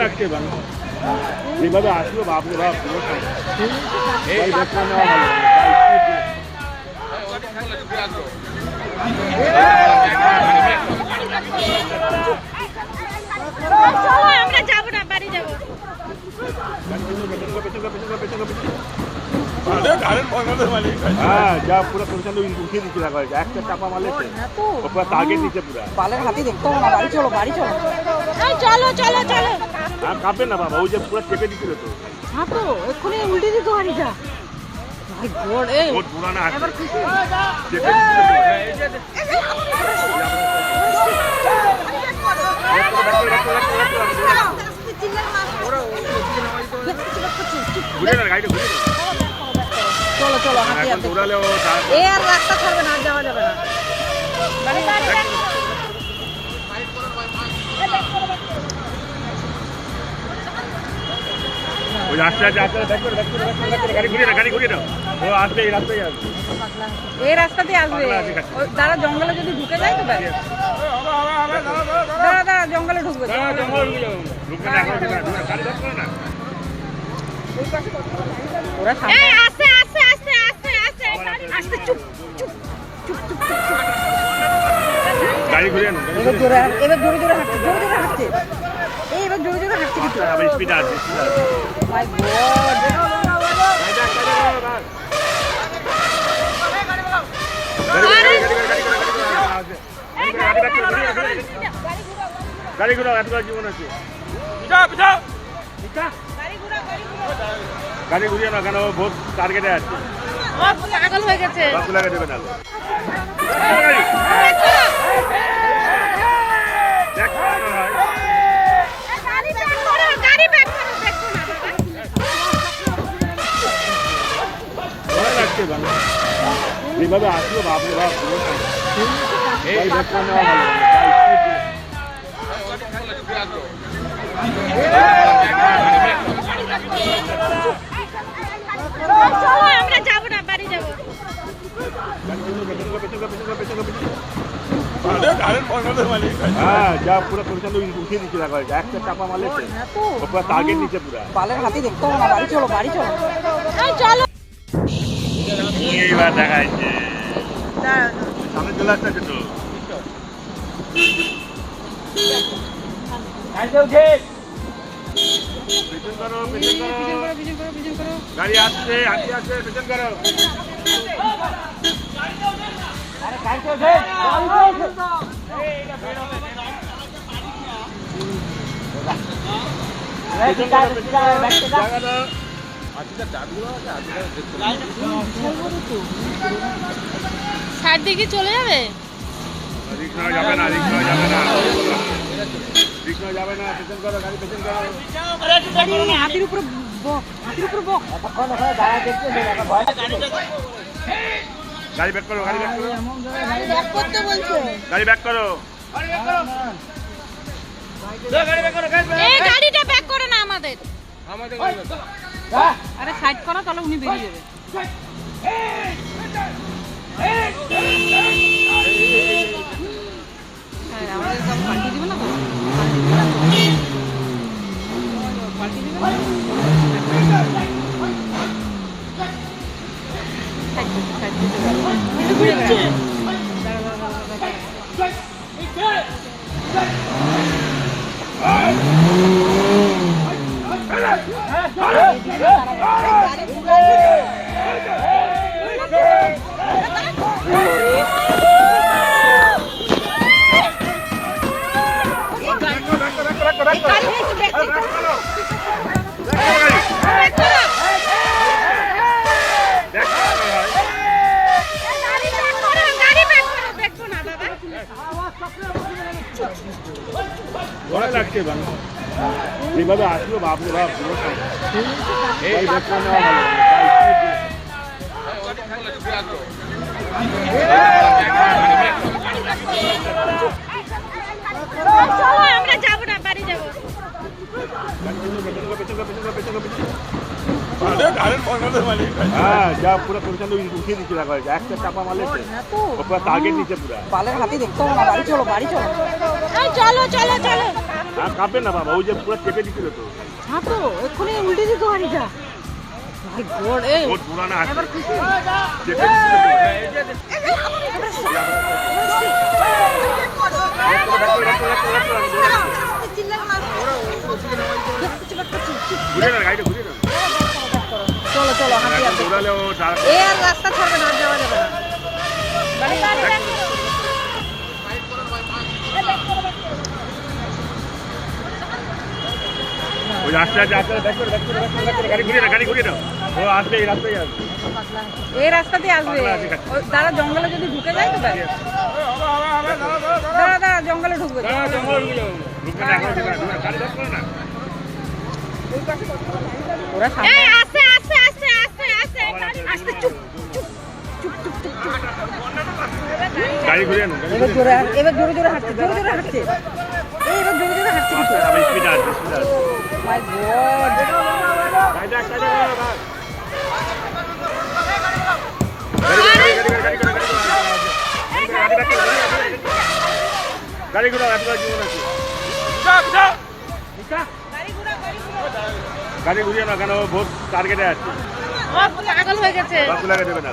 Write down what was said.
লাগছে যেভাবে আসলো বাপরে বাপ এই দেখতে নেওয়া ভালো আমরা যাবো না, বাড়ি যাবো। যা পুরো পরিচালনা উঠিয়ে দিচ্ছি দেখা হয়েছে একটা চাপা মারলে পুরো টার্গেট নিচ্ছে পুরো পালের হাতি দেখতে হবে না, বাড়ি চলো বাড়ি চলো। চলো চলো চলো। আর কাঁপবে না বাবা, ওই যে পুরো চেপে দিচ্ছিল তো। হ্যাঁ তো এক্ষুনি উল্টে দিত গাড়িটা। ভাই গড এই বহুত পুরানা আছে। এবার খুশি চেপে দিচ্ছিল ঘুরে না গাড়িটা ঘুরে না। চলো চলো হাতি এখন হাতি দৌড়ালেও এ আর রাস্তা ছাড়বে না, আর যাওয়া যাবে না। ওই আস্তে আস্তে আস্তে ব্যাক করে গাড়ি ঘুরিয়ে দাও ও আসবে এই রাস্তায় আসবে এই রাস্তাতে আসবে। ওই দাঁড়া জঙ্গলে যদি ঢুকে যায় তো ব্যাস। দাঁড়া দাঁড়া জঙ্গলে ঢুকবে। ঢুকবে না এখন ঢুকবে না গাড়ি ব্যাক করে না ওরা এই আস্তে আস্তে আস্তে আস্তে আস্তে আস্তে চুপ চুপ চুপ চুপ চুপ। গাড়ি ঘুরিয়ে না এবার জোরে এবার জোরে জোরে হাঁটছে, জোরে জোরে হাঁটছে। এই এবার জোরে জোরে হাঁটছে কিন্তু। আবার স্পিড আছে মাই গড গাড়ি ঘুরাও এত জীবন আছে গাড়ি ঘুরিয়ে না কেন বহুত টার্গেটে আছে পাগল হয়ে গেছে। বাস লাগা দেবে না গাড়ি ব্যাক করো, দেখো না ভয় লাগছে যেভাবে আসলো বাপরে বাপ এই দেখতে নেওয়া ভালো চলো আমরা যাবো না, বাড়ি যাবো। যা পুরো পরিচালনা উঠিয়ে দিচ্ছি দেখা হয়েছে একটা চাপা মারলে পুরো টার্গেট নিচ্ছে পুরো পালের হাতি দেখতে হবে না, বাড়ি চলো বাড়ি চলো। চলো এইবার দেখা যাচ্ছে সামনে চলে আসছে তো পেছন করো গাড়ি আসছে হাতি আসছে পেছন করো সাইড দিকে চলে যাবে। রিক্সা যাবে না পেছন করো গাড়ি পেছন করো হাতির উপরে বক, হাতির উপরে বক। গাড়ি ব্যাক করো ব্যাক করতে বলছে। গাড়ি ব্যাক করো এই গাড়িটা ব্যাক করে না আমাদের। আরে সাইড করো তাহলে উনি বেরিয়ে যাবে। হ্যাঁ আমাদের সব পাল্টি দিবে না তো, পাল্টি দিবে না। সাইড দিতে ভয় লাগছে যেভাবে আসলো বাপরে বাপ এই দেখতে নেওয়া ভালো চলো আমরা যাবো না, বাড়ি যাবো। যা পুরো পরিচালনা উঠিয়ে দিচ্ছি দেখা হয়েছে একটা চাপা মারলে পুরো টার্গেট নিচ্ছে পুরো পালের হাতি দেখতে হবে না, বাড়ি চলো বাড়ি চলো। চলো চলো চলো। আর কাঁপবে না বাবা, ওই যে পুরো চেপে দিছিল তো। হ্যাঁ তো এক্ষুনি উল্টে দিত গাড়িটা। ভাই গড, এই ওর পুরানো আছে। এবার খুশি। চেপে দিছিল তো। ঘুরে না, গাড়িটা ঘুরে না। চলো চলো হাঁটি আসবে। ঘোরালে ও দাঁড়াবে। এ আর রাস্তা ছাড়বে না, আর যাওয়া যাবে না। ওই আস্তে আস্তে আস্তে ব্যাক করে গাড়ি ঘুরিয়ে না, গাড়ি ঘুরিয়ে নাও। ও আসবে, এই রাস্তায় আসবে। এই রাস্তাতে আসবে। ওই দাঁড়া, জঙ্গলে যদি ঢুকে যায় তো ব্যাস। দাঁড়া দাঁড়া, জঙ্গলে ঢুকবে। ঢুকবে না, এখন ঢুকবে না, গাড়ি ধরতে পারে না। ওরা সামনে এই আস্তে আস্তে আস্তে আস্তে আস্তে আস্তে চুপ চুপ চুপ চুপ চুপ চুপ। গাড়ি ঘুরিয়ে নাও, এবার জোরে এবার জোরে জোরে হাঁটছে, জোরে জোরে হাঁটছে। এই এবার জোরে জোরে হাঁটছে কিন্তু। স্পিড আছে, স্পিড আছে। মাই গড, গাড়িটা ভাই। গাড়ি ঘুরাও, এত জীবন আছে। গাড়ি ঘুরিয়ে না, কেন বহুত টার্গেটে আছে। পাগল হয়ে গেছে। বাস লাগে দেবে না।